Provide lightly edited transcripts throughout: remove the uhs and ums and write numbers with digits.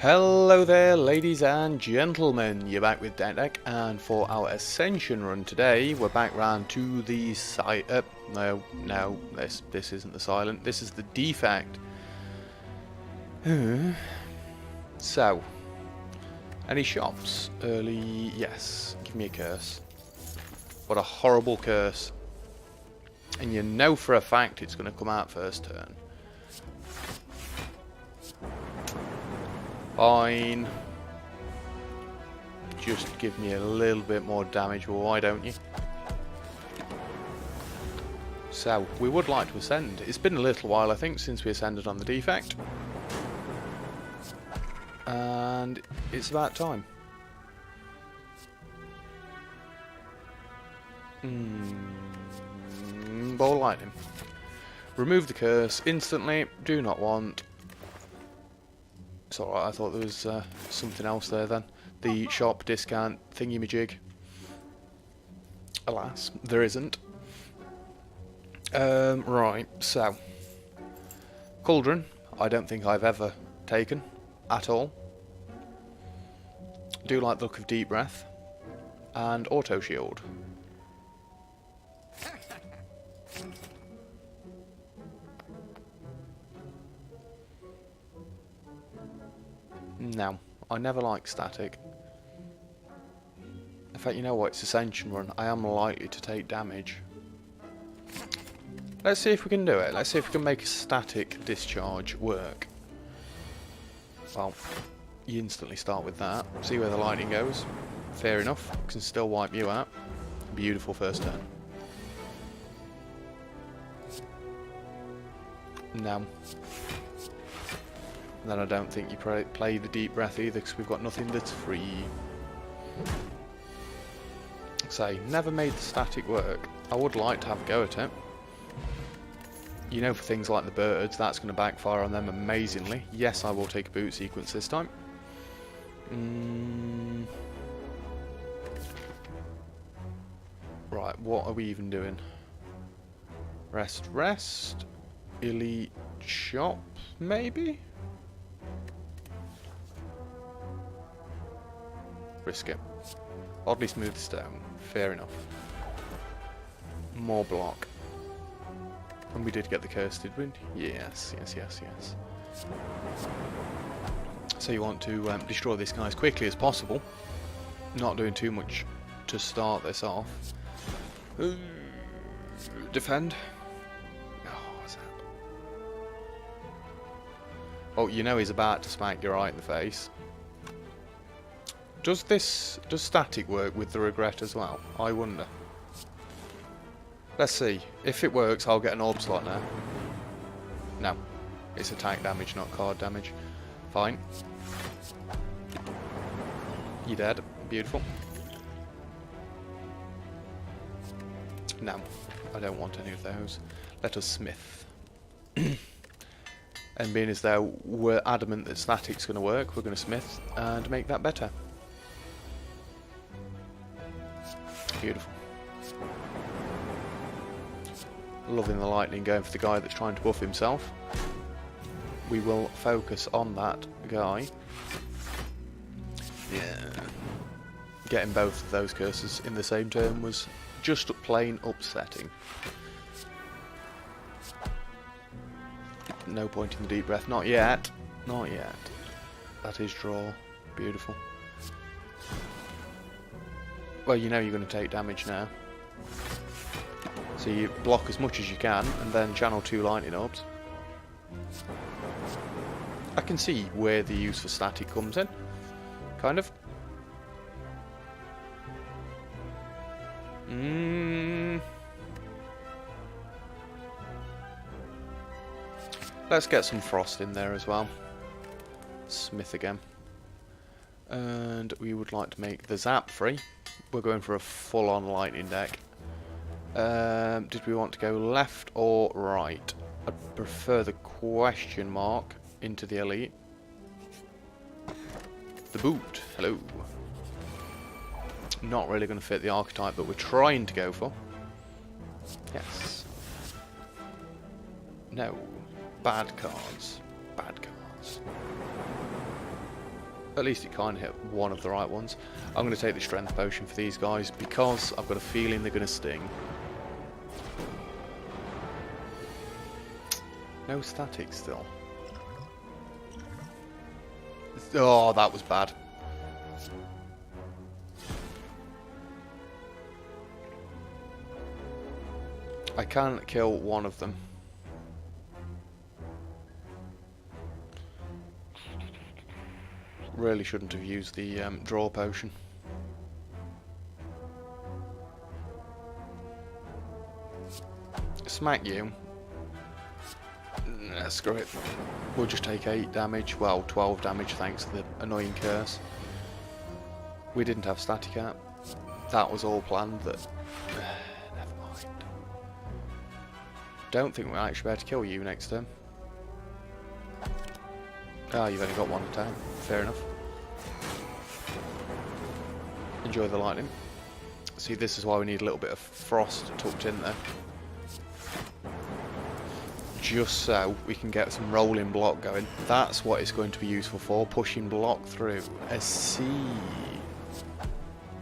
Hello there, ladies and gentlemen. You're back with Deck, and for our ascension run today, we're back round to the site. No, this isn't the silent. This is the defect. So, any shops? Early, yes. Give me a curse. What a horrible curse! And you know for a fact it's going to come out first turn. Fine. Just give me a little bit more damage, well, why don't you? So, we would like to ascend. It's been a little while, I think, since we ascended on the defect. And it's about time. Ball lightning. Remove the curse instantly. Do not want. It's alright, I thought there was something else there then. The shop discount thingy-majig. Alas, there isn't. Right, so. Cauldron, I don't think I've ever taken at all. Do like the look of deep breath. And auto shield. No, I never like static. In fact, you know what? It's ascension run. I am likely to take damage. Let's see if we can do it. Let's see if we can make a static discharge work. Well, you instantly start with that. See where the lightning goes. Fair enough. Can still wipe you out. Beautiful first turn. No. Then I don't think you play the deep breath either, because we've got nothing that's free. Say, never made the static work. I would like to have a go at it. You know, for things like the birds, that's going to backfire on them amazingly. Yes, I will take a boot sequence this time. Right, what are we even doing? Rest. Elite shop, maybe? Risk it. Oddly smooth stone. Fair enough. More block. And we did get the curse, did we? Yes. So you want to destroy this guy as quickly as possible. Not doing too much to start this off. Defend. Oh, what's that? Oh, you know he's about to smack you right in the face. Does static work with the regret as well? I wonder. Let's see. If it works, I'll get an orb slot now. No. It's attack damage, not card damage. Fine. You're dead. Beautiful. No. I don't want any of those. Let us smith. And being as though we're adamant that static's going to work, we're going to smith and make that better. Beautiful. Loving the lightning going for the guy that's trying to buff himself. We will focus on that guy. Yeah. Getting both of those curses in the same turn was just plain upsetting. No point in the deep breath. Not yet. Not yet. That is draw. Beautiful. Well, you know you're going to take damage now. So you block as much as you can, and then channel 2 lightning orbs. I can see where the use for static comes in. Kind of. Let's get some frost in there as well. Smith again. And we would like to make the zap free. We're going for a full-on lightning deck. Did we want to go left or right? I'd prefer the question mark into the elite. The boot. Hello. Not really going to fit the archetype, but we're trying to go for. Yes. No. Bad cards. Bad cards. At least it kind of hit one of the right ones. I'm going to take the strength potion for these guys because I've got a feeling they're going to sting. No static still. Oh, that was bad. I can kill one of them. Really shouldn't have used the draw potion. Smack you. Nah, screw it. We'll just take 8 damage. Well, 12 damage thanks to the annoying curse. We didn't have static at. That was all planned. That. Never mind. Don't think we'll actually be able to kill you next turn. Ah, you've only got one attack. Fair enough. Enjoy the lightning. See, this is why we need a little bit of frost tucked in there. Just so we can get some rolling block going. That's what it's going to be useful for, pushing block through. A C.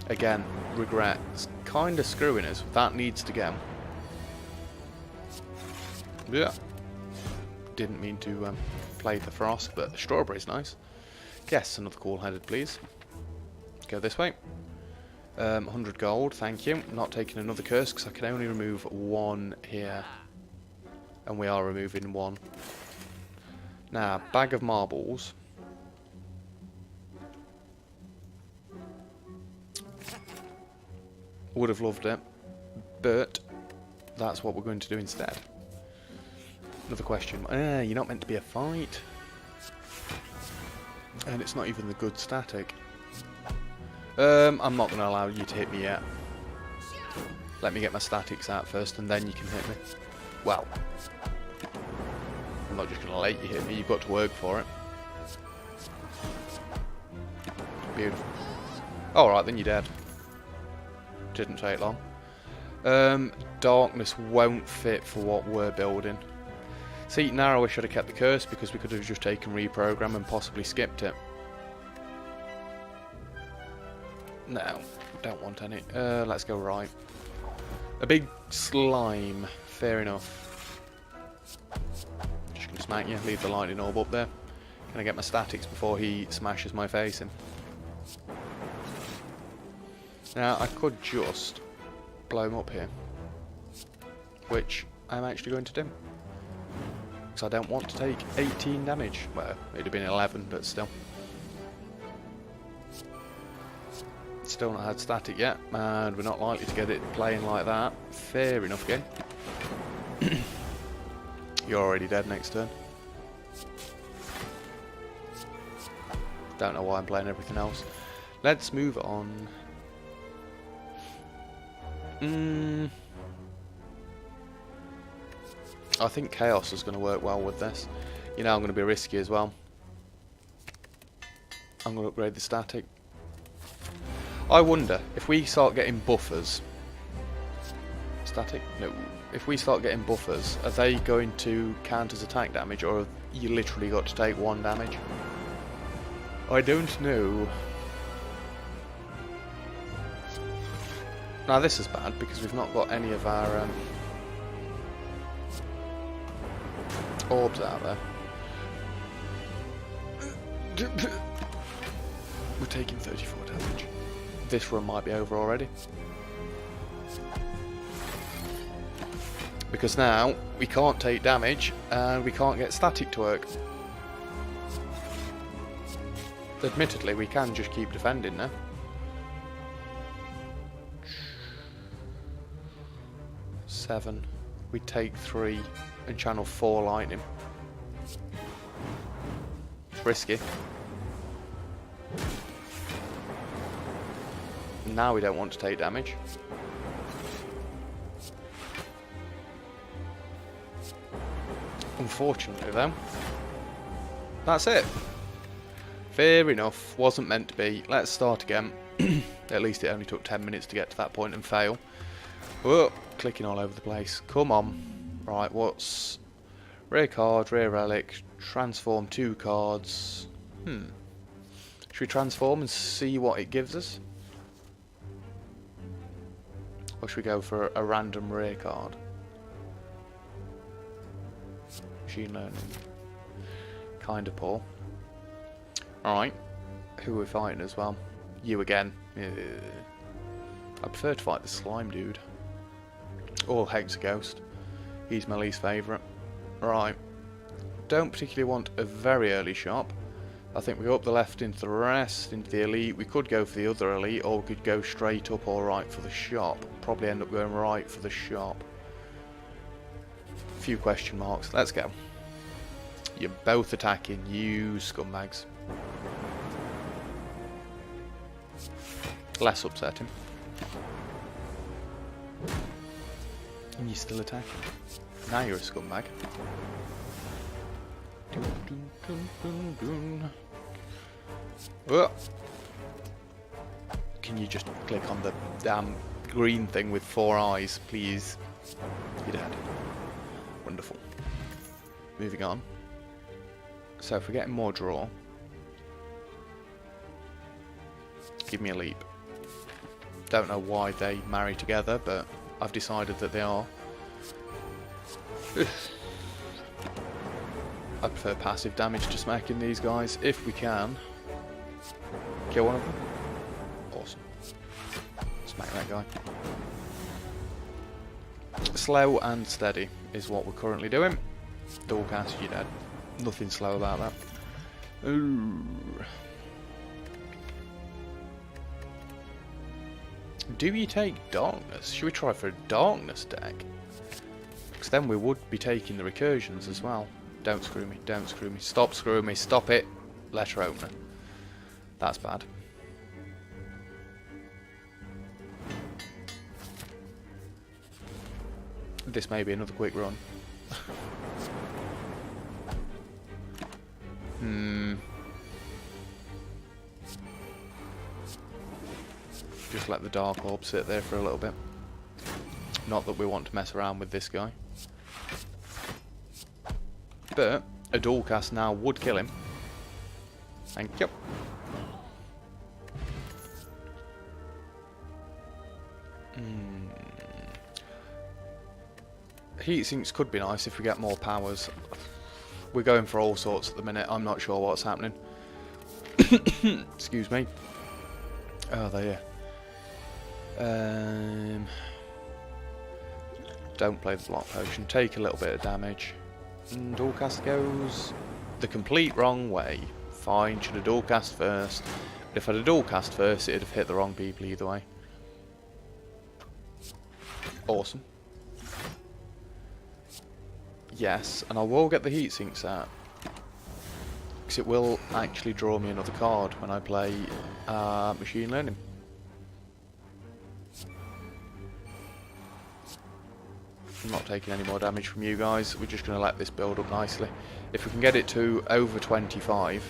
Again, regret. It's kind of screwing us. That needs to go. Yeah. Didn't mean to play the frost, but the strawberry's nice. Yes, another cool-headed, please. Go this way. 100 gold, thank you. Not taking another curse because I can only remove 1 here. And we are removing 1. Now, bag of marbles. Would have loved it, but that's what we're going to do instead. Another question. You're not meant to be a fight. And it's not even the good static. I'm not going to allow you to hit me yet. Let me get my statics out first and then you can hit me. Well, I'm not just going to let you hit me, you've got to work for it. Beautiful. Alright, then you're dead. Didn't take long. Darkness won't fit for what we're building. See, now I wish I'd have kept the curse because we could have just taken reprogram and possibly skipped it. No, don't want any. Let's go right. A big slime. Fair enough. Just gonna smack you, leave the lightning orb up there. Can I get my statics before he smashes my face in? Now, I could just blow him up here. Which I'm actually going to do. Because I don't want to take 18 damage. Well, it'd have been 11, but still. Still not had static yet, and we're not likely to get it playing like that. Fair enough, game. You're already dead next turn. Don't know why I'm playing everything else. Let's move on. I think Chaos is going to work well with this. You know, I'm going to be risky as well. I'm going to upgrade the static. I wonder if we start getting buffers. Static? No. If we start getting buffers, are they going to count as attack damage, or have you literally got to take 1 damage? I don't know. Now this is bad because we've not got any of our orbs out there. We're taking 34 damage. This run might be over already. Because now we can't take damage and we can't get static to work. Admittedly, we can just keep defending now. Seven. We take 3 and channel 4 lightning. Risky. Now we don't want to take damage. Unfortunately though, that's it. Fair enough, wasn't meant to be. Let's start again. At least it only took 10 minutes to get to that point and fail. Whoa, clicking all over the place. Come on. Right, what's... Rare card, rare relic, transform 2 cards. Should we transform and see what it gives us? Or should we go for a random rare card? Machine learning. Kinda poor. Alright. Who are we fighting as well? You again. I prefer to fight the slime dude. Or Hexaghost. He's my least favourite. Right. Don't particularly want a very early shop. I think we go up the left into the rest, into the elite. We could go for the other elite, or we could go straight up or right for the shop. Probably end up going right for the shop. Few question marks. Let's go. You're both attacking, you scumbags. Less upsetting. And you still attacking. Now you're a scumbag. Oh. Can you just click on the damn green thing with 4 eyes, please? You're dead. Wonderful. Moving on. So if we're getting more draw, give me a leap. Don't know why they marry together, but I've decided that they are. I prefer passive damage to smacking these guys, if we can. Kill one of them. Awesome. Smack that guy. Slow and steady is what we're currently doing. Dual cast, you're dead. Nothing slow about that. Ooh. Do you take darkness? Should we try for a darkness deck? Because then we would be taking the recursions as well. Don't screw me, don't screw me. Stop screwing me, stop it. Letter opener. That's bad. This may be another quick run. Just let the Dark Orb sit there for a little bit. Not that we want to mess around with this guy. But a dual cast now would kill him. Thank you. Heat sinks could be nice if we get more powers. We're going for all sorts at the minute. I'm not sure what's happening. Excuse me. Oh, there. Don't play the block potion. Take a little bit of damage. And dual cast goes the complete wrong way. Fine, should have dual cast first. But if I'd have dual cast first, it'd have hit the wrong people either way. Awesome. Yes, and I will get the heat sinks out. Because it will actually draw me another card when I play Machine Learning. I'm not taking any more damage from you guys. We're just going to let this build up nicely. If we can get it to over 25...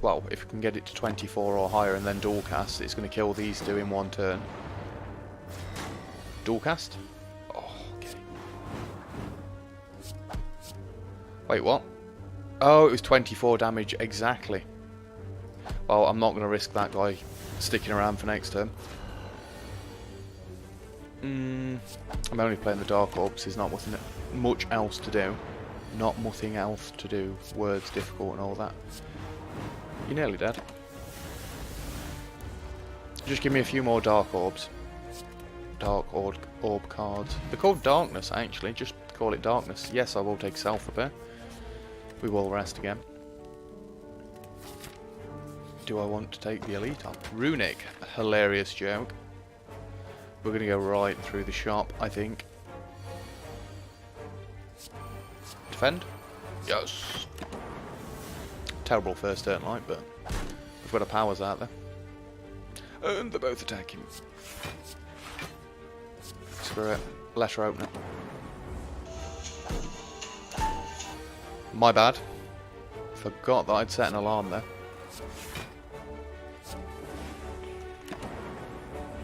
Well, if we can get it to 24 or higher and then dual cast, it's going to kill these two in one turn. Dual cast? Oh, okay. Wait, what? Oh, it was 24 damage exactly. Well, I'm not going to risk that guy sticking around for next turn. I'm only playing the Dark Orbs, there's not much else to do. Not nothing else to do. Words difficult and all that. You're nearly dead. Just give me a few more Dark Orbs. Dark Orb cards. They're called Darkness, actually. Just call it Darkness. Yes, I will take Self-Repair. We will rest again. Do I want to take the Elite on? Runic. Hilarious joke. We're going to go right through the shop, I think. Defend? Yes. Terrible first turn light, but we've got our powers out there. And they're both attacking. Screw it. Letter opener. My bad. Forgot that I'd set an alarm there.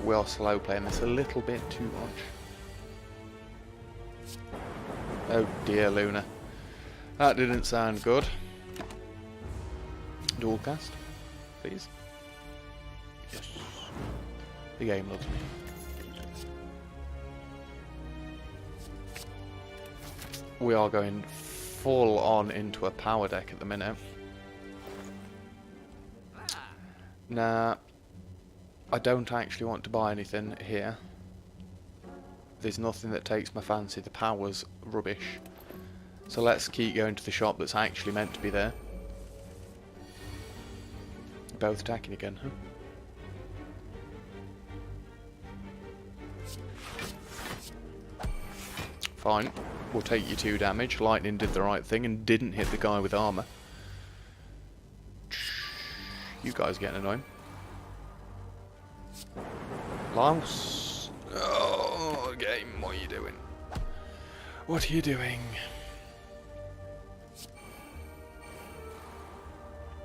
We are slow playing this a little bit too much. Oh dear, Luna. That didn't sound good. Dual cast, please. Yes. The game loves me. We are going full on into a power deck at the minute. Now, I don't actually want to buy anything here. There's nothing that takes my fancy. The power's rubbish. So let's keep going to the shop that's actually meant to be there. Both attacking again, huh? Fine. We'll take you 2 damage. Lightning did the right thing and didn't hit the guy with armor. You guys are getting annoying. Louse. Oh, game, what are you doing? What are you doing?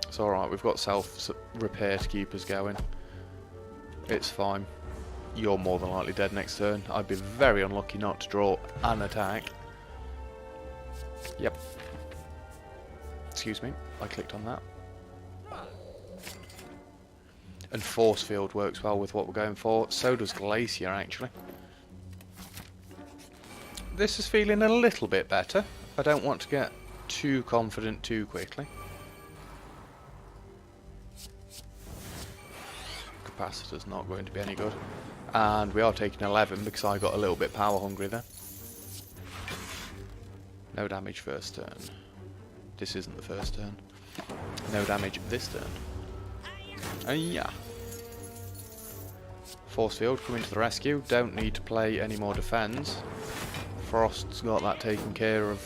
It's alright, we've got self-repair to keep us going. It's fine. You're more than likely dead next turn. I'd be very unlucky not to draw an attack. Yep. Excuse me, I clicked on that. And Force Field works well with what we're going for. So does Glacier, actually. This is feeling a little bit better. I don't want to get too confident too quickly. Capacitor's not going to be any good. And we are taking 11 because I got a little bit power hungry there. No damage first turn. This isn't the first turn. No damage this turn. Yeah. Force Field coming to the rescue. Don't need to play any more defense. Frost's got that taken care of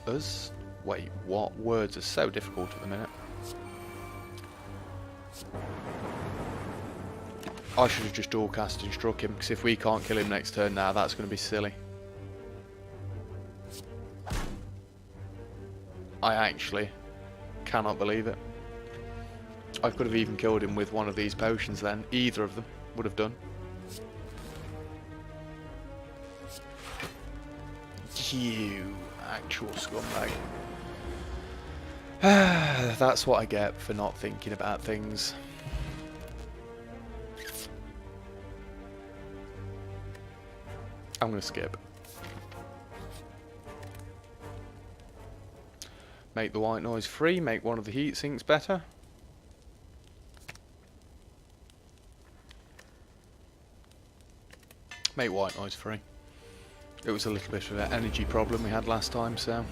us. Wait, what? Words are so difficult at the minute. I should have just dual cast and struck him, because if we can't kill him next turn now, that's going to be silly. I actually cannot believe it. I could have even killed him with one of these potions then. Either of them would have done. You actual scumbag. That's what I get for not thinking about things. I'm going to skip. Make the white noise free, make one of the heat sinks better. Make white noise free. It was a little bit of an energy problem we had last time, so...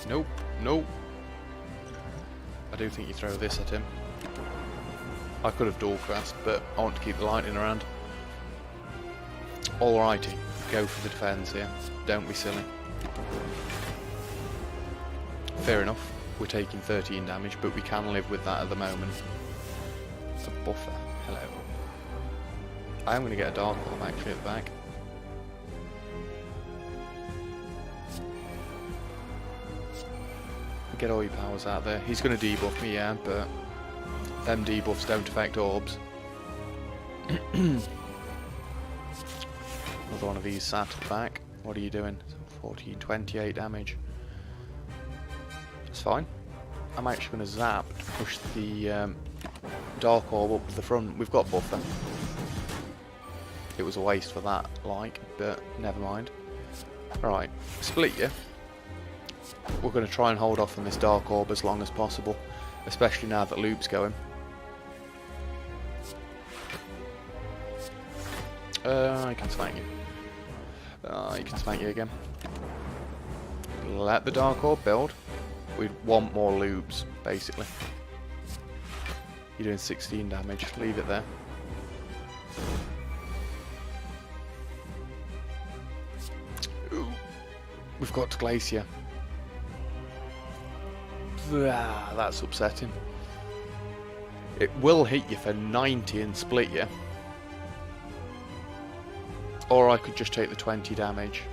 Nope, nope. I do think you throw this at him. I could have dual cast, but I want to keep the lightning around. Alrighty, go for the defense here. Don't be silly. Fair enough, we're taking 13 damage, but we can live with that at the moment. It's a buffer. Hello. I am going to get a Dark Orb actually at the back. Get all your powers out there. He's going to debuff me, yeah, but them debuffs don't affect orbs. Another one of these sat at the back. What are you doing? 14, 28 damage. It's fine. I'm actually going to zap to push the Dark Orb up to the front. We've got buffer. It was a waste for that, but never mind. Alright, split you. We're going to try and hold off on this Dark Orb as long as possible, especially now that Loop's going. I can smack you. I can smack you again. Let the Dark Orb build. We want more loops, basically. You're doing 16 damage. Leave it there. Ooh. We've got Glacier. Ah, that's upsetting. It will hit you for 90 and split you. Or I could just take the 20 damage.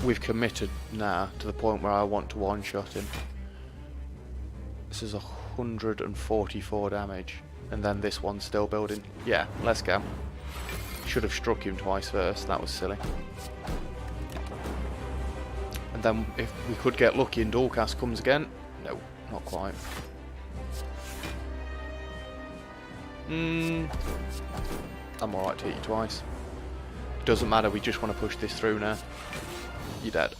We've committed now to the point where I want to one-shot him. This is 144 damage. And then this one's still building. Yeah, let's go. Should have struck him twice first, that was silly. And then if we could get lucky and Dualcast comes again. No, not quite. I'm alright to hit you twice. Doesn't matter, we just want to push this through now. You're dead.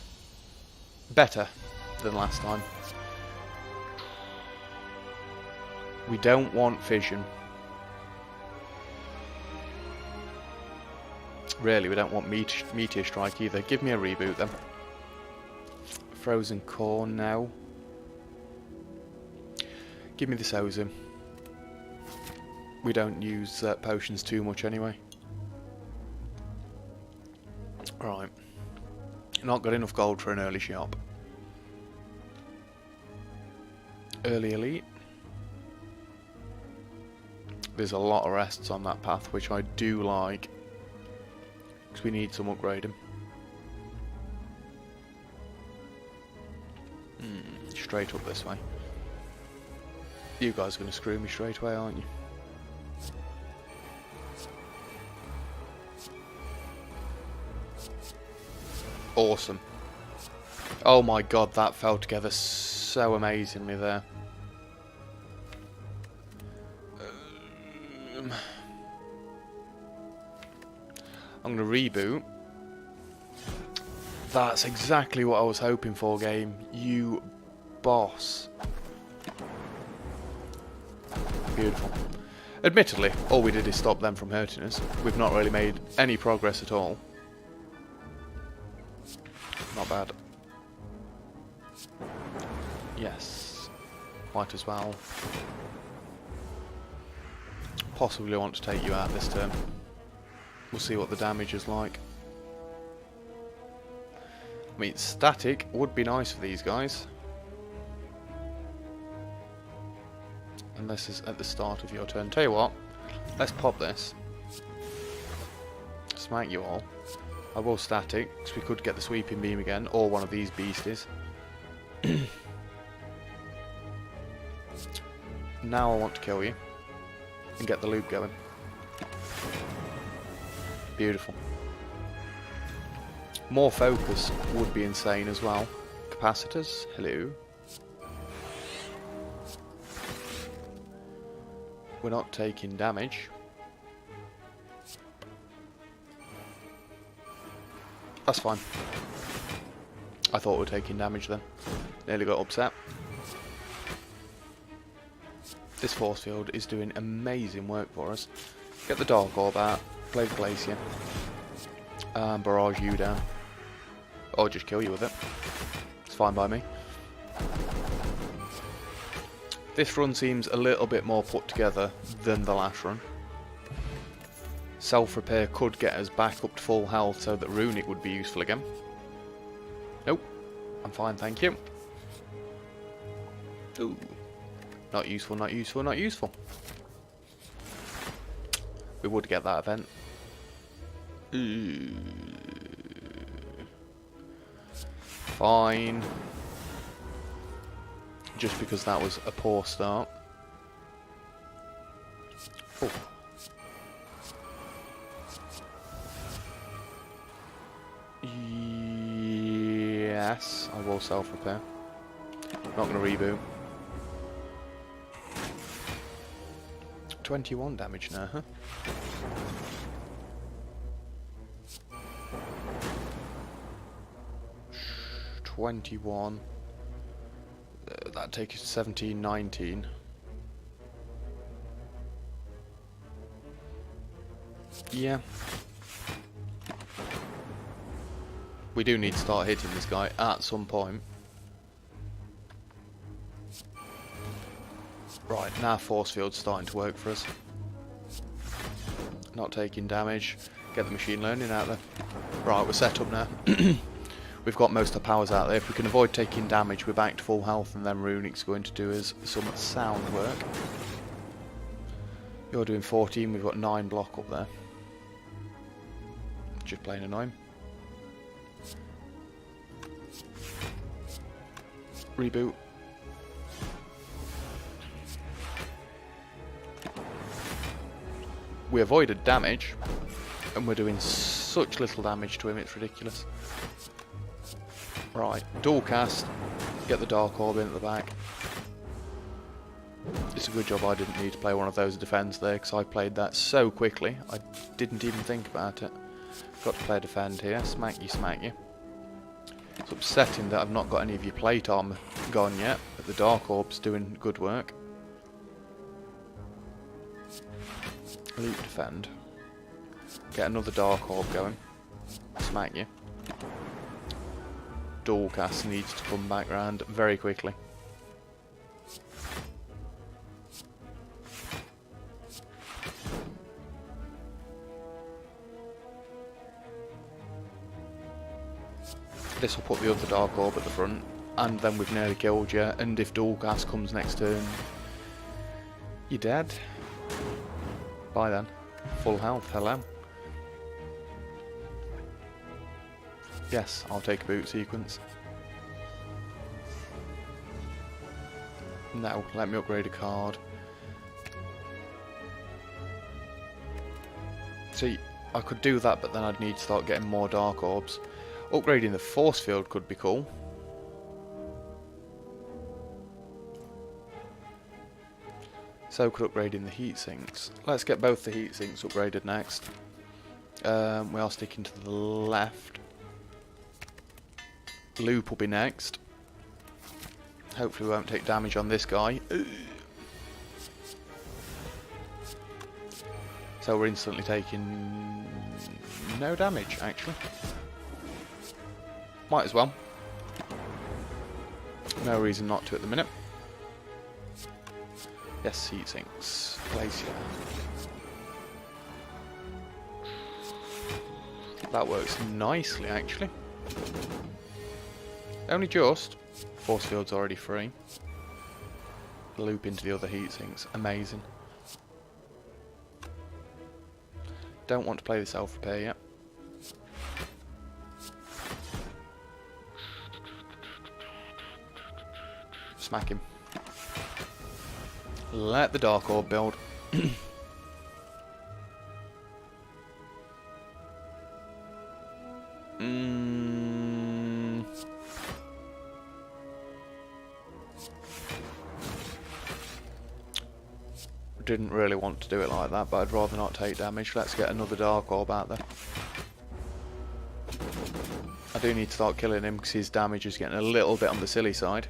Better than last time. We don't want fission. Really, we don't want meteor strike either. Give me a reboot then. Frozen core now. Give me this Ozim. We don't use potions too much anyway. Right. Not got enough gold for an early shop. Early elite. There's a lot of rests on that path, which I do like. Because we need some upgrading. Straight up this way. You guys are going to screw me straight away, aren't you? Awesome. Oh my god, that fell together so amazingly there. I'm going to reboot. That's exactly what I was hoping for, game. You boss. Beautiful. Admittedly, all we did is stop them from hurting us. We've not really made any progress at all. Not bad. Yes. Might as well. Possibly want to take you out this turn. We'll see what the damage is like. I mean, static would be nice for these guys. And this is at the start of your turn. Tell you what, let's pop this. Smack you all. I will static, because we could get the sweeping beam again, or one of these beasties. Now I want to kill you. And get the loop going. Beautiful. More focus would be insane as well. Capacitors, hello. We're not taking damage. That's fine. I thought we were taking damage then. Nearly got upset. This force field is doing amazing work for us. Get the Dark Orb out. Play the Glacier. And barrage you down. Or just kill you with it. It's fine by me. This run seems a little bit more put together than the last run. Self-repair could get us back up to full health so that runic would be useful again. Nope. I'm fine, thank you. Ooh. Not useful, not useful, not useful. We would get that event. Ooh. Fine. Just because that was a poor start. Oh. Yes, I will self-repair. Not going to reboot. 21 damage now, huh? $21. That takes you to 17, 19. Yeah. We do need to start hitting this guy at some point. Right, now force field's starting to work for us. Not taking damage. Get the machine learning out there. Right, we're set up now. We've got most of the powers out there. If we can avoid taking damage, we're back to full health, and then runic's going to do us some sound work. You're doing 14, we've got 9 block up there. Just plain annoying. Reboot. we avoided damage, and we're doing such little damage to him, it's ridiculous. Right, dual cast, get the Dark Orb in at the back. It's a good job I didn't need to play one of those defends there, because I played that so quickly, I didn't even think about it. Got to play a defend here, smack you, smack you. It's upsetting that I've not got any of your plate armor gone yet, but the Dark Orb's doing good work. Loop defend. Get another Dark Orb going. Smack you. Dual cast needs to come back round very quickly. This will put the other Dark Orb at the front, and then we've nearly killed you, and if dual cast comes next turn, you're dead. Bye then. Full health, hello. Yes, I'll take a boot sequence. No, let me upgrade a card. See, I could do that, but then I'd need to start getting more Dark Orbs. Upgrading the force field could be cool. So could upgrading the heat sinks. Let's get both the heat sinks upgraded next. We are sticking to the left. Loop will be next. Hopefully we won't take damage on this guy. So we're instantly taking no damage, actually. Might as well. No reason not to at the minute. Yes, heat sinks. Glacier. That works nicely, actually. Only just. Force field's already free. Loop into the other heat sinks. Amazing. Don't want to play the self-repair yet. Smack him. Let the Dark Orb build. Didn't really want to do it like that, but I'd rather not take damage. Let's get another Dark Orb out there. I do need to start killing him because his damage is getting a little bit on the silly side.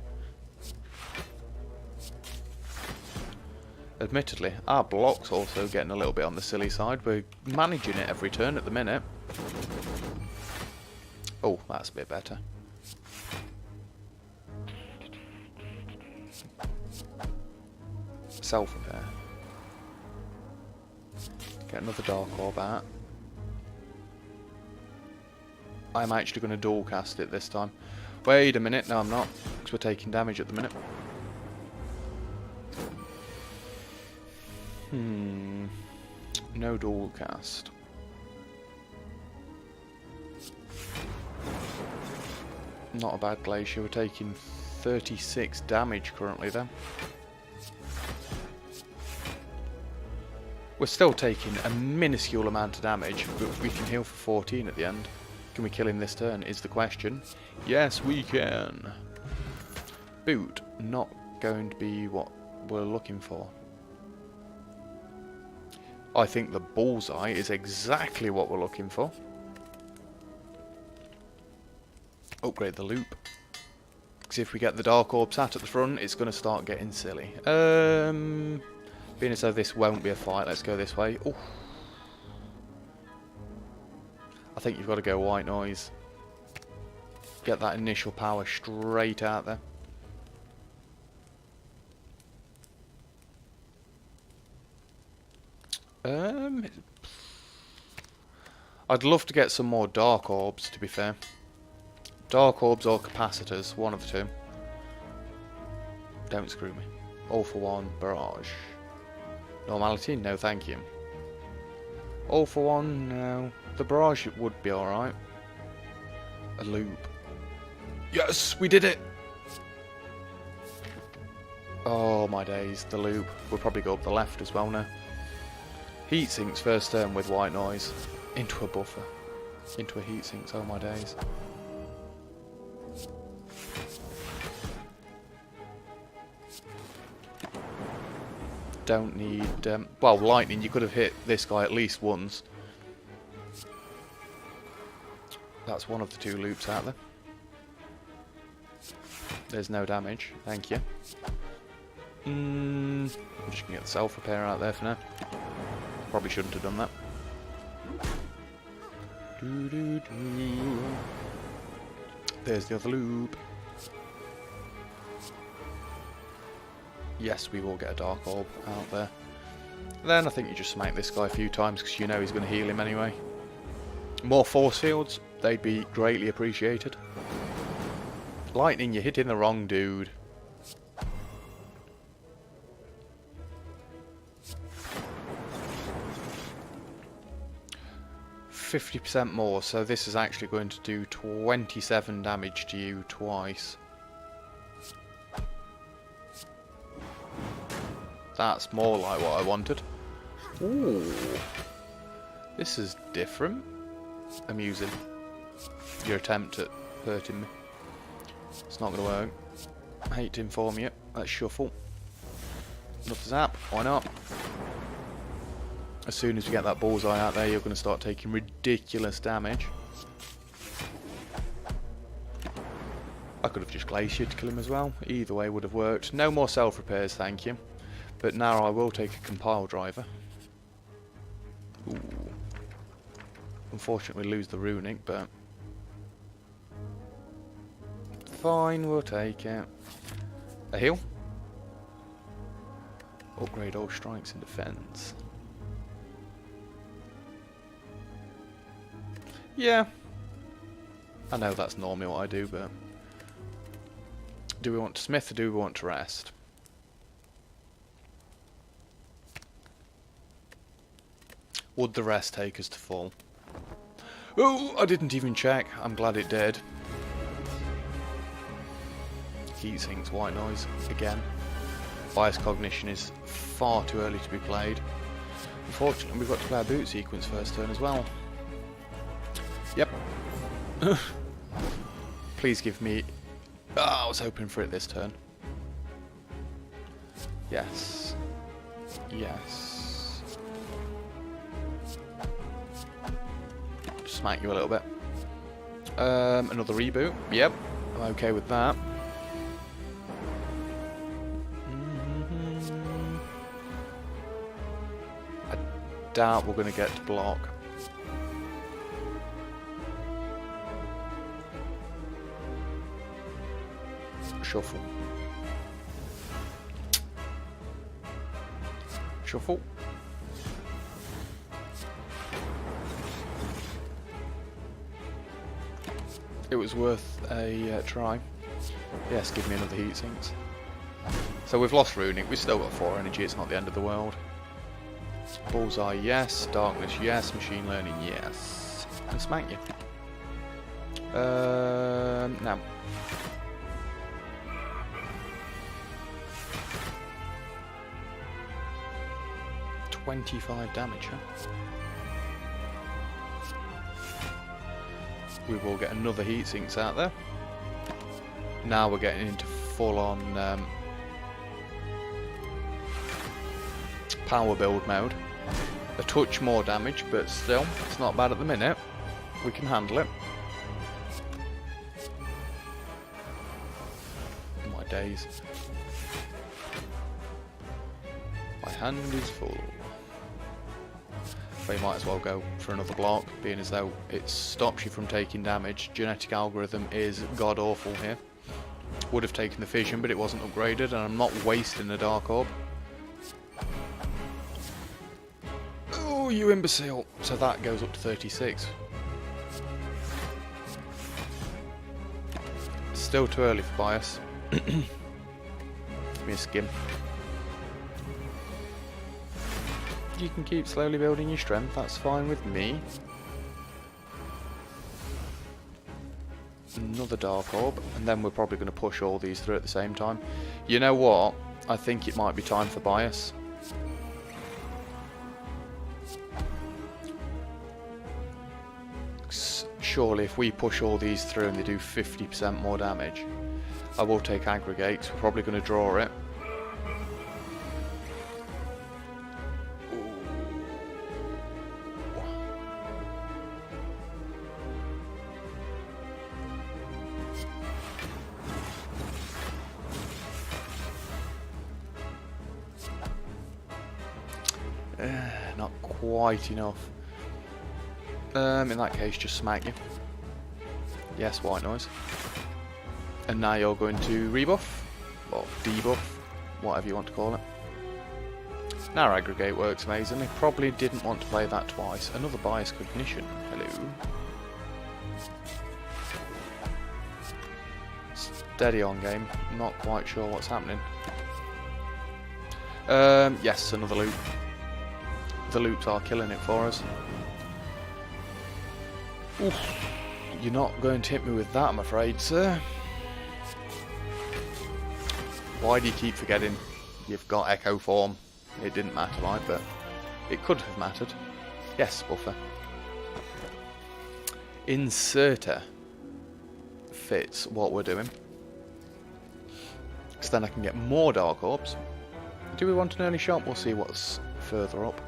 Admittedly, our block's also getting a little bit on the silly side. We're managing it every turn at the minute. Oh, that's a bit better. Self-repair. Get another Dark Orb out. I'm actually going to dual cast it this time. Wait a minute, no I'm not, because we're taking damage at the minute. No dual cast. Not a bad glacier, we're taking 36 damage currently then. We're still taking a minuscule amount of damage, but we can heal for 14 at the end. Can we kill him this turn, is the question. Yes, we can. Boot, not going to be what we're looking for. I think the bullseye is exactly what we're looking for. Upgrade the loop. Because if we get the Dark Orb sat at the front, it's going to start getting silly. Being as though this won't be a fight, let's go this way. Ooh. I think you've got to go white noise. Get that initial power straight out there. I'd love to get some more Dark Orbs, to be fair. Dark Orbs or Capacitors, one of the two. Don't screw me. All for one, Barrage. Normality? No thank you. All for one? No. The Barrage would be alright. A loop. Yes! We did it! Oh my days, the loop. We'll probably go up the left as well now. Heat sinks first turn with white noise. Into a buffer. Into a heat sinks, oh my days. Don't need... well, lightning, you could have hit this guy at least once. That's one of the 2 loops out there. There's no damage, thank you. I'm just going to get the self-repair out there for now. Probably shouldn't have done that. There's the other loop. Yes, we will get a Dark Orb out there. Then I think you just smack this guy a few times because you know he's going to heal him anyway. More force fields, they'd be greatly appreciated. Lightning, you're hitting the wrong dude. %50 more, so this is actually going to do 27 damage to you twice. That's more like what I wanted. Ooh. This is different. Amusing. Your attempt at hurting me. It's not going to work. I hate to inform you. Let's shuffle. Another zap. Why not? As soon as we get that bullseye out there, you're going to start taking ridiculous damage. I could have just glaciered to kill him as well. Either way would have worked. No more self-repairs, thank you. But now I will take a compile driver. Ooh. Unfortunately, we lose the runic, but fine, we'll take it. A heal. Upgrade all strikes and defense. Yeah, I know that's normally what I do, but do we want to smith or do we want to rest? Would the rest take us to full? Oh, I didn't even check. I'm glad it did. Heat sinks, white noise, again. Bias cognition is far too early to be played. Unfortunately, we've got to play our boot sequence first turn as well. Yep. Please give me... Oh, I was hoping for it this turn. Yes. Yes. Smack you a little bit. Another reboot. Yep. I'm okay with that. I doubt we're going to get to block. Shuffle. Shuffle. It was worth a try. Yes, give me another heat sinks. So we've lost runic, we've still got 4 energy, it's not the end of the world. Bullseye, yes. Darkness, yes. Machine learning, yes. And smack you. Now. 25 damage, huh? We will get another heat sinks out there. Now we're getting into full on power build mode. A touch more damage, but still, it's not bad at the minute. We can handle it. My days. My hand is full. But you might as well go for another block, being as though it stops you from taking damage. Genetic algorithm is god awful here. Would have taken the fission, but it wasn't upgraded, and I'm not wasting a Dark Orb. Oh, you imbecile! So that goes up to 36. Still too early for bias. Give me a skim. You can keep slowly building your strength, that's fine with me. Another Dark Orb, and then we're probably going to push all these through at the same time. You know what? I think it might be time for bias. surely if we push all these through and they do 50% more damage, I will take aggregates. We're probably going to draw it. Not quite enough. In that case, just smack you. Yes, white noise. And now you're going to rebuff, or debuff, whatever you want to call it. Now aggregate works amazingly. Probably didn't want to play that twice. Another bias cognition. Hello. Steady on game. Not quite sure what's happening. Yes, another loop. The loops are killing it for us. Oof. You're not going to hit me with that, I'm afraid, sir. Why do you keep forgetting you've got Echo Form? It didn't matter, right? But it could have mattered. Yes, buffer. Inserter fits what we're doing. So then I can get more Dark Orbs. Do we want an early shop? We'll see what's further up.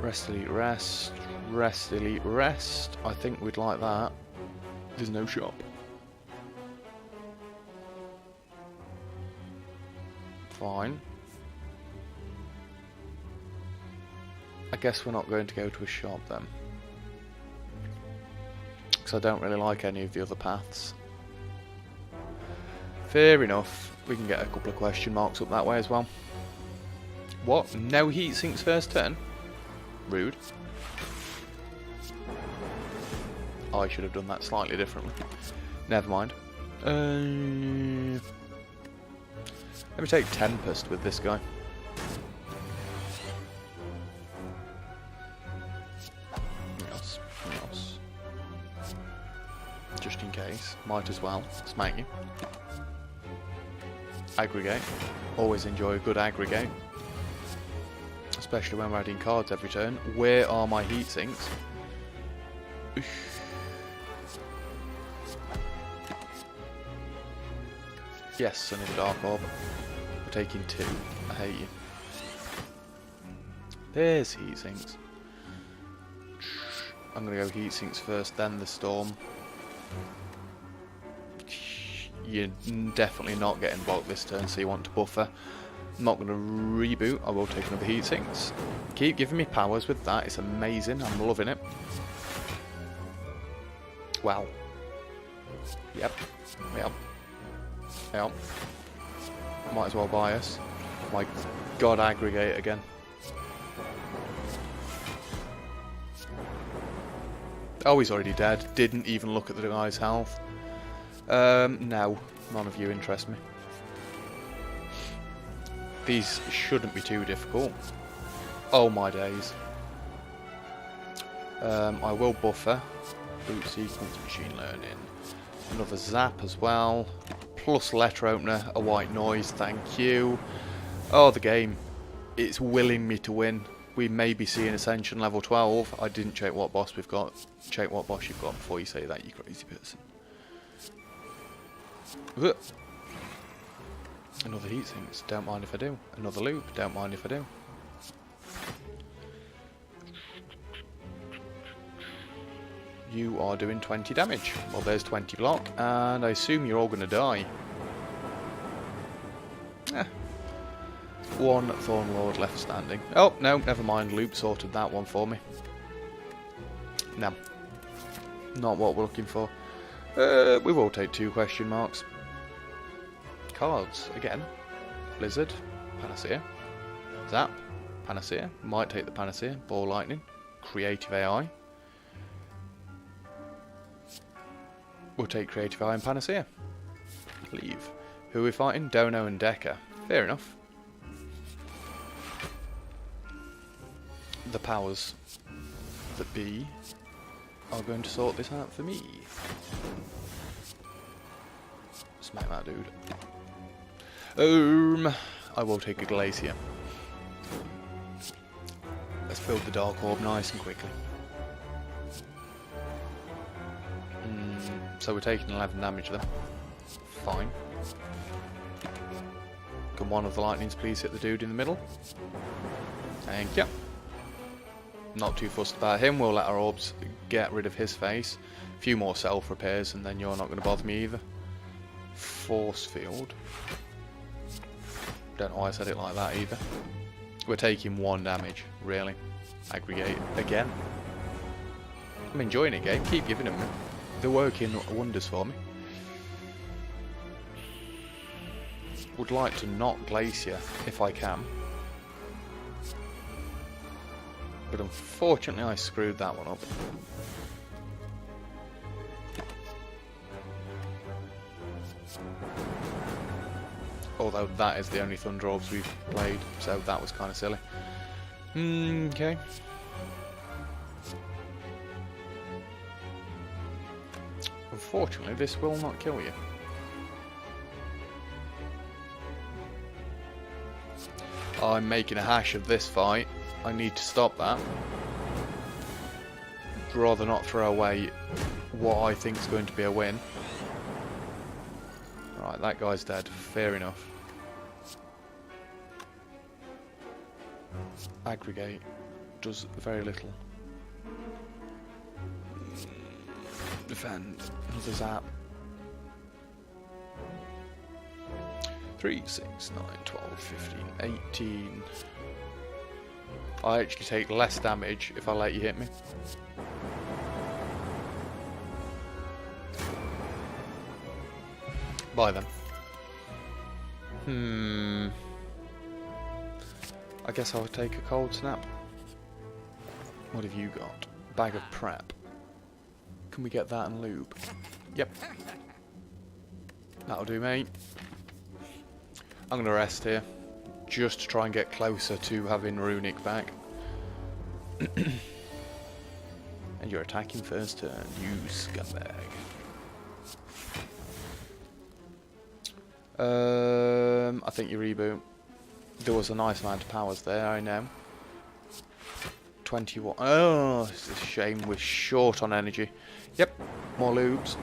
Rest, elite, rest. Rest, elite, rest. I think we'd like that. There's no shop. Fine. I guess we're not going to go to a shop then. Because I don't really like any of the other paths. Fair enough. We can get a couple of question marks up that way as well. What? No heat sinks first turn? Rude. I should have done that slightly differently. Never mind. Let me take Tempest with this guy. Yes, yes. Just in case. Might as well. Smack you. Aggregate. Always enjoy a good aggregate. Especially when we're adding cards every turn. Where are my heat sinks? Yes, another Dark Orb. We're taking 2. I hate you. There's heat sinks. I'm going to go heat sinks first, then the storm. You're definitely not getting blocked this turn, so you want to buffer. I'm not going to reboot. I will take another heat sinks. Keep giving me powers with that. It's amazing. I'm loving it. Wow. Yep. Yep. Yep. Might as well buy us. My god, aggregate again. Oh, he's already dead. Didn't even look at the guy's health. No. None of you interest me. These shouldn't be too difficult. Oh my days. I will buffer. Boot sequence, machine learning. Another zap as well. Plus letter opener, a white noise, thank you. Oh, the game. It's willing me to win. We may be seeing Ascension level 12. I didn't check what boss we've got. Check what boss you've got before you say that, you crazy person. Ugh. Another heat sinks, don't mind if I do. Another loop, don't mind if I do. You are doing 20 damage. Well, there's 20 block, and I assume you're all going to die. One Thorn Lord left standing. Oh, no, never mind. Loop sorted that one for me. No. Not what we're looking for. We will take 2 question marks. Cards, again. Blizzard, Panacea. Zap, Panacea. Might take the Panacea. Ball Lightning. Creative AI. We'll take Creative AI and Panacea. Leave. Who are we fighting? Dono and Decker. Fair enough. The powers that be are going to sort this out for me. Smack that dude. I will take a Glacier. Let's build the Dark Orb nice and quickly. So we're taking 11 damage then. Fine. Can one of the lightnings please hit the dude in the middle? Thank you. Not too fussed about him. We'll let our orbs get rid of his face. A few more self repairs and then you're not going to bother me either. Force field. Don't know why I said it like that either. We're taking 1 damage, really. Aggregate again. I'm enjoying it, game. Keep giving them. They're working wonders for me. Would like to not Glacier if I can. But unfortunately I screwed that one up. Although that is the only Thunder Orbs we've played, so that was kind of silly. Okay. Unfortunately, this will not kill you. I'm making a hash of this fight. I need to stop that. I'd rather not throw away what I think is going to be a win. Right, that guy's dead. Fair enough. Aggregate does very little. Defend. Another zap. 3, 6, 9, 12, 15, 18. I actually take less damage if I let you hit me. Bye then. I guess I'll take a cold snap. What have you got? Bag of prep. Can we get that and lube? Yep. That'll do, mate. I'm going to rest here. Just to try and get closer to having Runic back. And you're attacking first turn, you scumbag. I think you reboot. There was a nice amount of powers there, I know. 21. Oh, it's a shame we're short on energy. Yep, more lubes.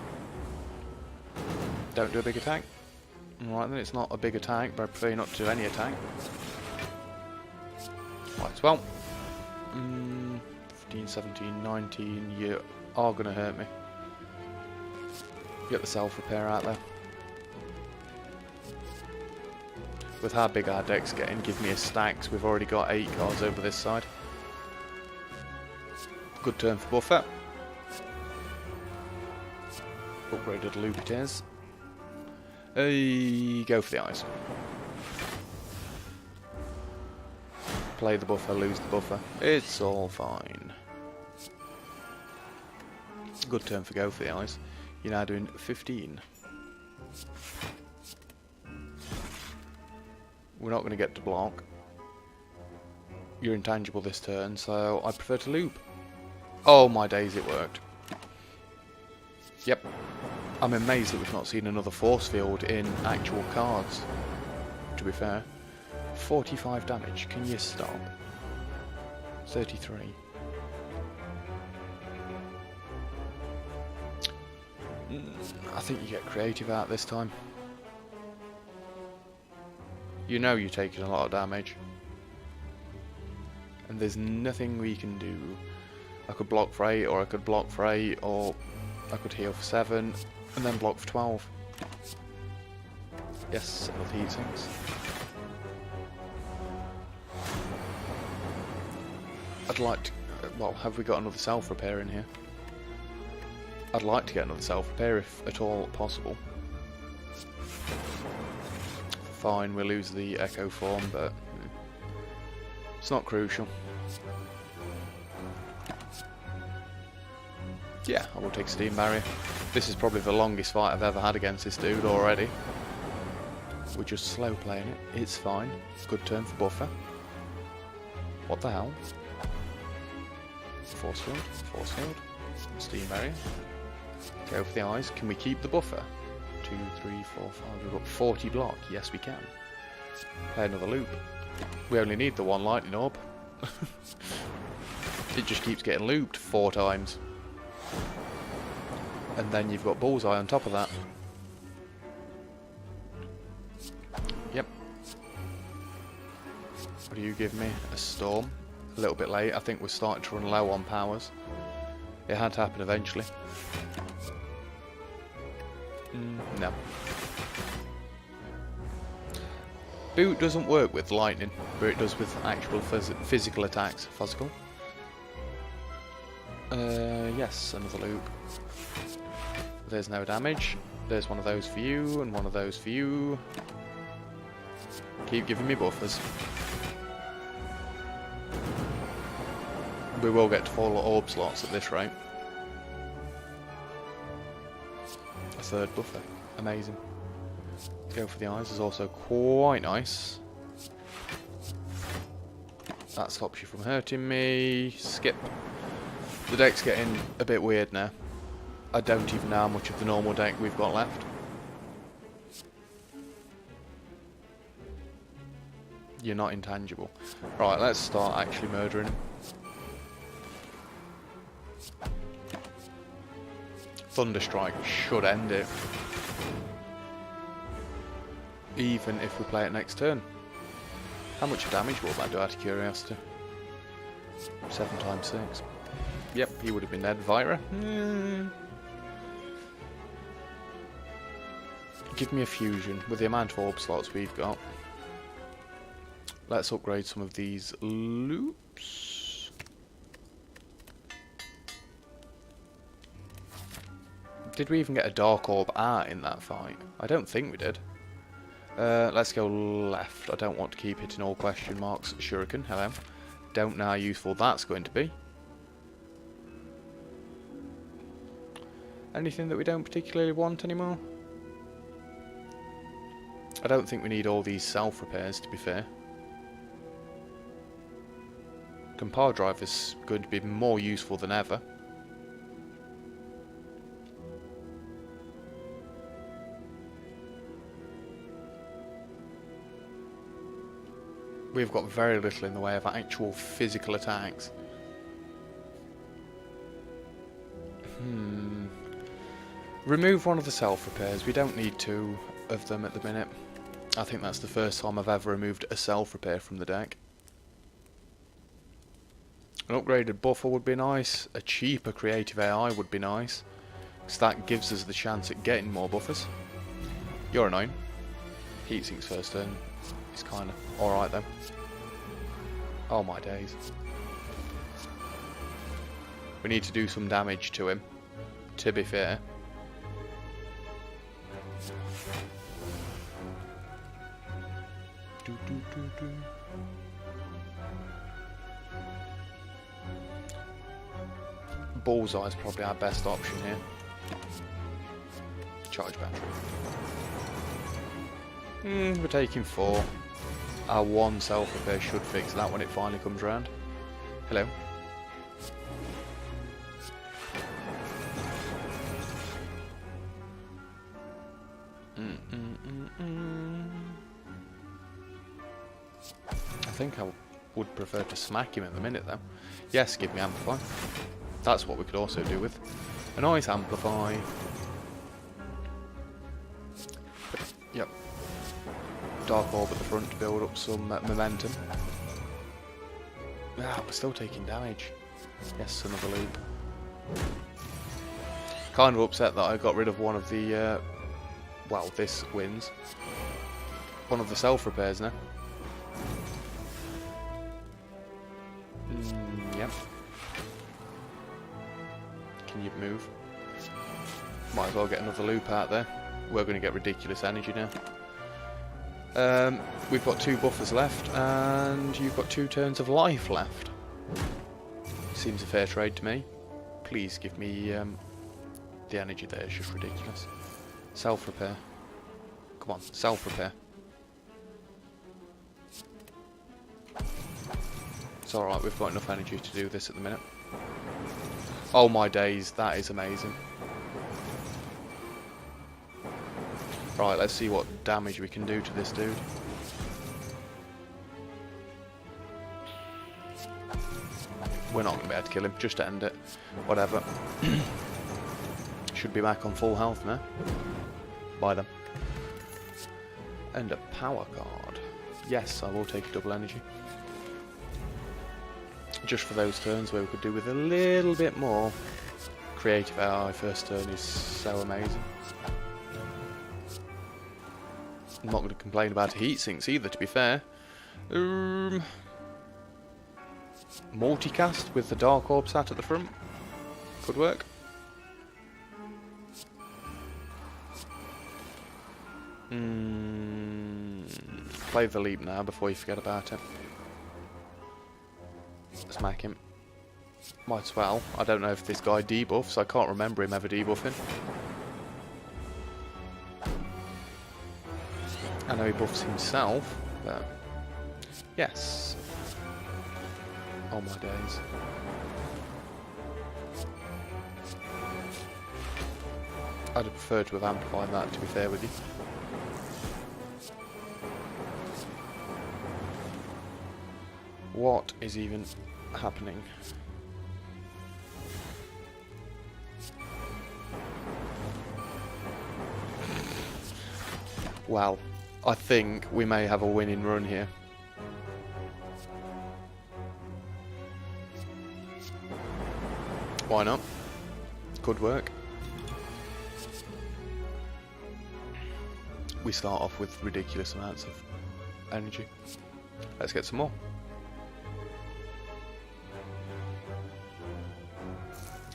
Don't do a big attack. Alright then, it's not a big attack, but I prefer not to do any attack. Might as well. 15, 17, 19, you are going to hurt me. Get the self-repair out there. With how big our deck's getting, give me a stacks. We've already got 8 cards over this side. Good turn for buffer. Upgraded loop it is. Go for the eyes. Play the buffer, lose the buffer. It's all fine. Good turn for go for the eyes. You're now doing 15. We're not going to get to block. You're intangible this turn, so I prefer to loop. Oh my days, it worked. Yep. I'm amazed that we've not seen another force field in actual cards, to be fair. 45 damage, can you stop? 33. I think you get creative out this time. You know you're taking a lot of damage. And there's nothing we can do. I could block for 8, or I could block for 8, or I could heal for 7, and then block for 12. Yes, enough heat sinks. I'd like to... well, have we got another self-repair in here? I'd like to get another self-repair if at all possible. Fine, we'll lose the echo form, but it's not crucial. Yeah, I will take Steam Barrier. This is probably the longest fight I've ever had against this dude already. We're just slow playing it. It's fine. Good turn for buffer. What the hell? Force field. Force field. Steam Barrier. Go for the eyes. Can we keep the buffer? 2, 3, 4, 5. We've got 40 block. Yes, we can. Play another loop. We only need the one lightning orb. It just keeps getting looped 4 times. And then you've got Bullseye on top of that. Yep. What do you give me? A Storm. A little bit late. I think we're starting to run low on powers. It had to happen eventually. No. Boot doesn't work with lightning, but it does with actual physical attacks. Physical. Yes, another loop. There's no damage. There's one of those for you, and one of those for you. Keep giving me buffers. We will get to 4 orb slots at this rate. A 3rd buffer. Amazing. Go for the eyes is also quite nice. That stops you from hurting me. Skip. The deck's getting a bit weird now. I don't even know how much of the normal deck we've got left. You're not intangible. Right, let's start actually murdering him. Thunderstrike should end it. Even if we play it next turn. How much damage will that do out of curiosity? 7 times 6. Yep, he would have been dead. Vira? Give me a fusion with the amount of orb slots we've got. Let's upgrade some of these loops. Did we even get a Dark Orb art in that fight? I don't think we did. Let's go left. I don't want to keep hitting all question marks. Shuriken, hello. Don't know how useful that's going to be. Anything that we don't particularly want anymore? I don't think we need all these self-repairs, to be fair. Compar Drive is going to be more useful than ever. We've got very little in the way of actual physical attacks. Remove one of the self-repairs. We don't need 2 of them at the minute. I think that's the first time I've ever removed a self-repair from the deck. An upgraded buffer would be nice. A cheaper creative AI would be nice, because that gives us the chance at getting more buffers. You're annoying. Heatsink's first turn is kind of alright though. Oh my days. We need to do some damage to him, to be fair. Bullseye is probably our best option here. Charge battery. We're taking 4. Our 1 self-repair should fix that when it finally comes round. Hello. I think I would prefer to smack him at the minute though. Yes, give me Amplify. That's what we could also do with a nice Amplify. Yep. Dark Orb at the front to build up some momentum. Ah, we're still taking damage. Yes, another loop. Kind of upset that I got rid of one of the, well, this wins. One of the self-repairs now. Yep. Can you move? Might as well get another loop out there. We're going to get ridiculous energy now. We've got 2 buffers left, and you've got 2 turns of life left. Seems a fair trade to me. Please give me the energy there. It's just ridiculous. Self-repair. Come on, self-repair. It's alright, we've got enough energy to do this at the minute. Oh my days, that is amazing. Right, let's see what damage we can do to this dude. We're not going to be able to kill him, just to end it. Whatever. should be back on full health now. Buy them. And a power card. Yes, I will take a double energy. Just for those turns where we could do with a little bit more. Creative AI first turn is so amazing. I'm not going to complain about heat sinks either, to be fair. Multicast with the Dark Orb sat at the front. Could work. Play the leap now before you forget about it. Smack him. Might as well. I don't know if this guy debuffs. I can't remember him ever debuffing. I know he buffs himself, but yes. Oh my days. I'd have preferred to have amplified that, to be fair with you. What is even happening? Well, I think we may have a winning run here. Why not? Could work. We start off with ridiculous amounts of energy. Let's get some more.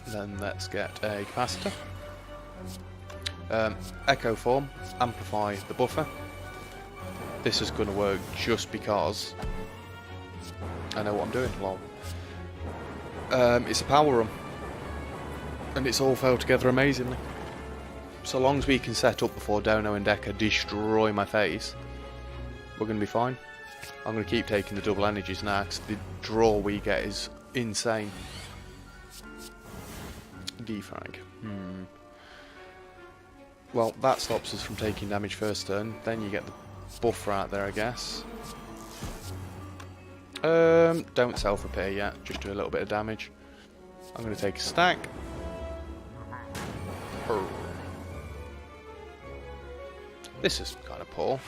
Then let's get a capacitor. Echo form, amplify the buffer. This is going to work just because I know what I'm doing. Well, it's a power run, and it's all fell together amazingly. So long as we can set up before Dono and Deca destroy my face, we're going to be fine. I'm going to keep taking the double energies now because the draw we get is insane. Defrag. Well, that stops us from taking damage first turn. Then you get the buffer out there, I guess. Don't self-repair yet. Just do a little bit of damage. I'm going to take a stack. This is kind of poor.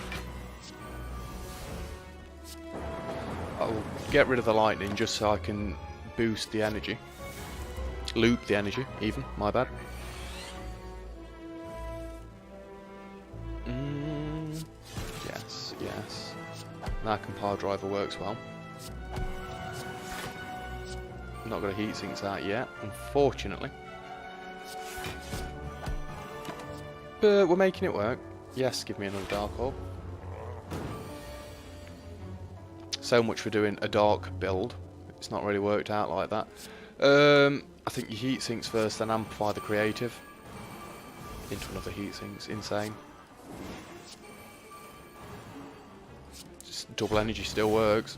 I'll get rid of the lightning just so I can boost the energy. Loop the energy, even. My bad. Yes, yes. Now power driver works well. Not got a heat sinks out yet, unfortunately. But we're making it work. Yes, give me another Dark Orb. So much for doing a dark build. It's not really worked out like that. I think you heat sinks first, then amplify the creative. Into another heat sinks. Insane. Just double energy still works.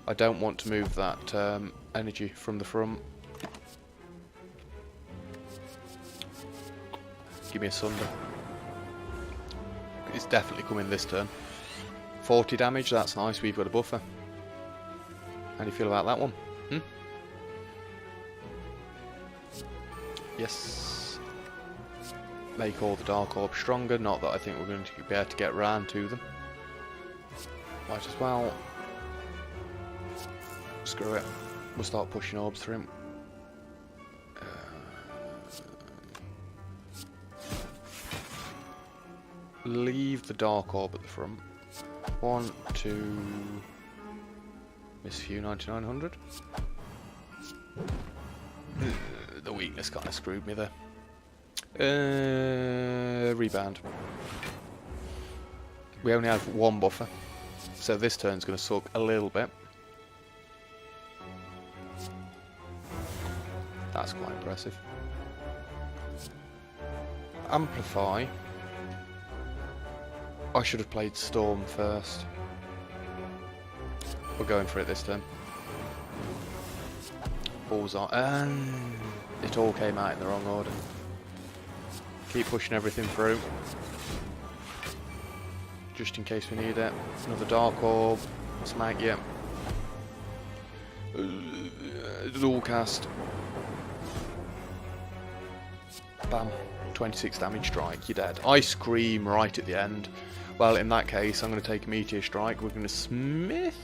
I don't want to move that energy from the front. Give me a Sunder. It's definitely coming this turn. 40 damage, that's nice, we've got a buffer. How do you feel about that one? Yes. Make all the Dark Orb stronger, not that I think we're going to be able to get round to them. Might as well. Screw it. We'll start pushing orbs through him. Leave the Dark Orb at the front. 1, 2... Miss few 9900. The weakness kind of screwed me there. Rebound. We only have one buffer, so this turn's going to suck a little bit. That's quite impressive. Amplify. I should have played Storm first. We're going for it this turn. Bullseye. And it all came out in the wrong order. Keep pushing everything through. Just in case we need it. Another Dark Orb. Smack, yeah. Dual cast. Bam. 26 damage strike, you're dead. Ice cream right at the end. Well, in that case, I'm going to take a meteor strike. We're going to smith.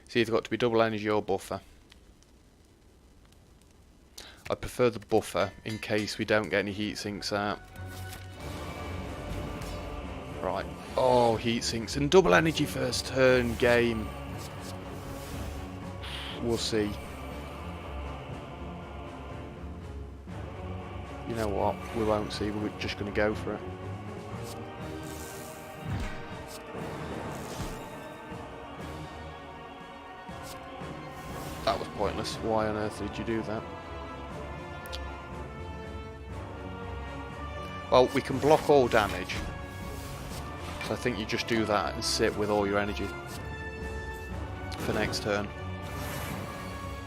It's either got to be double energy or buffer. I prefer the buffer in case we don't get any heat sinks out. Right. Oh, heat sinks and double energy first turn game. We'll see. You know what? We won't see. We're just going to go for it. That was pointless. Why on earth did you do that? Well, we can block all damage. So I think you just do that and sit with all your energy for next turn.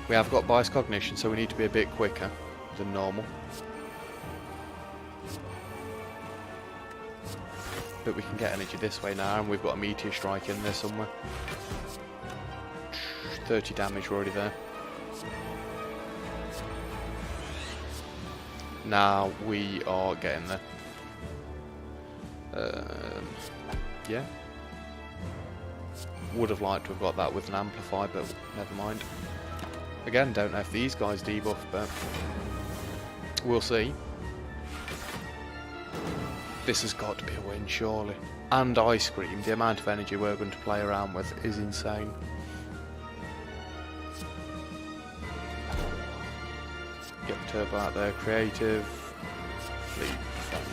We have got bias cognition, so we need to be a bit quicker than normal. But we can get energy this way now, and we've got a meteor strike in there somewhere. 30 damage, we're already there. Now we are getting there. Yeah. Would have liked to have got that with an amplify, but never mind. Again, don't know if these guys debuff, but we'll see. This has got to be a win, surely. And Ice Cream, the amount of energy we're going to play around with is insane. Get the turbo out there, creative. Fleet, defend.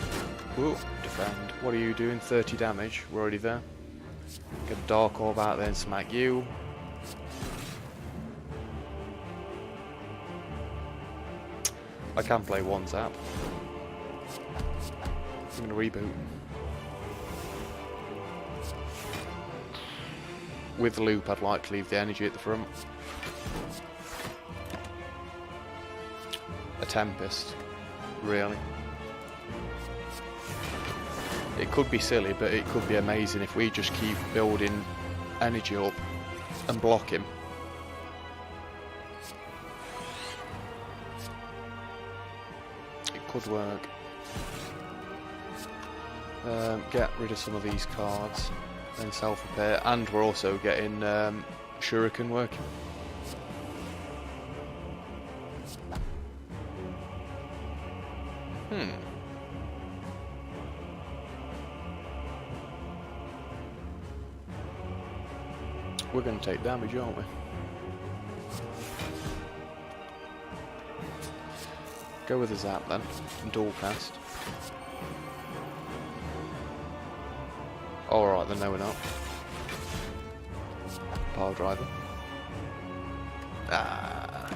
Whoa, defend. What are you doing? 30 damage, we're already there. Get a Dark Orb out there and smack you. I can play one zap. I'm going to reboot. With the loop, I'd like to leave the energy at the front. A Tempest. Really. It could be silly, but it could be amazing if we just keep building energy up and block him. It could work. Get rid of some of these cards and self-repair, and we're also getting Shuriken working. We're going to take damage, aren't we? Go with a zap then, and dual cast. Alright then, no we're not. Pile driver. Ah,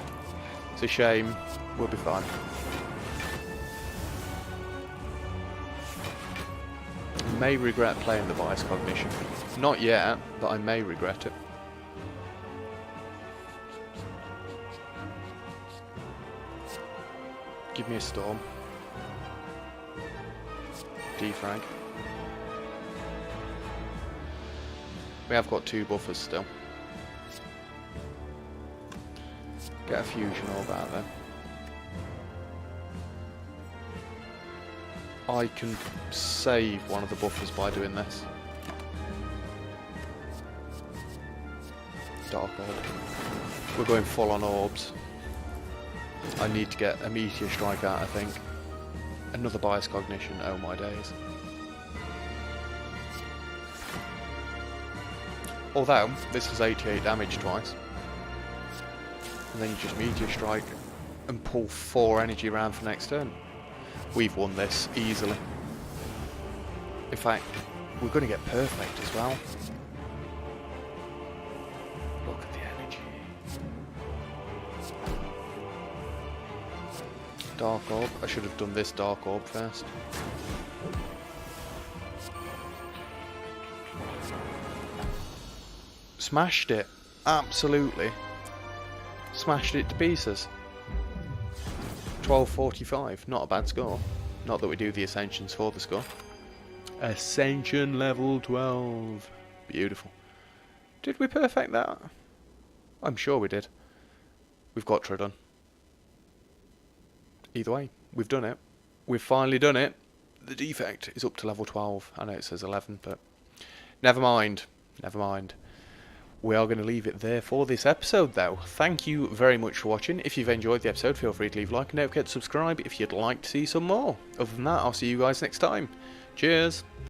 it's a shame. We'll be fine. I may regret playing the bias cognition. Not yet, but I may regret it. Give me a storm. Defrag. We have got 2 buffers still. Get a fusion orb out there. I can save one of the buffers by doing this. Dark Orb. We're going full on orbs. I need to get a meteor strike out, I think. Another bias cognition, oh my days. Although, this was 88 damage twice. And then you just meteor strike and pull 4 energy around for next turn. We've won this easily. In fact, we're going to get perfect as well. Look at the energy. Dark Orb. I should have done this Dark Orb first. Smashed it. Absolutely. Smashed it to pieces. 1245. Not a bad score. Not that we do the Ascensions for the score. Ascension level 12. Beautiful. Did we perfect that? I'm sure we did. we've got to have done. Either way, we've done it. We've finally done it. The defect is up to level 12. I know it says 11, but never mind. Never mind. We are going to leave it there for this episode, though. Thank you very much for watching. If you've enjoyed the episode, feel free to leave a like and don't forget to subscribe if you'd like to see some more. Other than that, I'll see you guys next time. Cheers.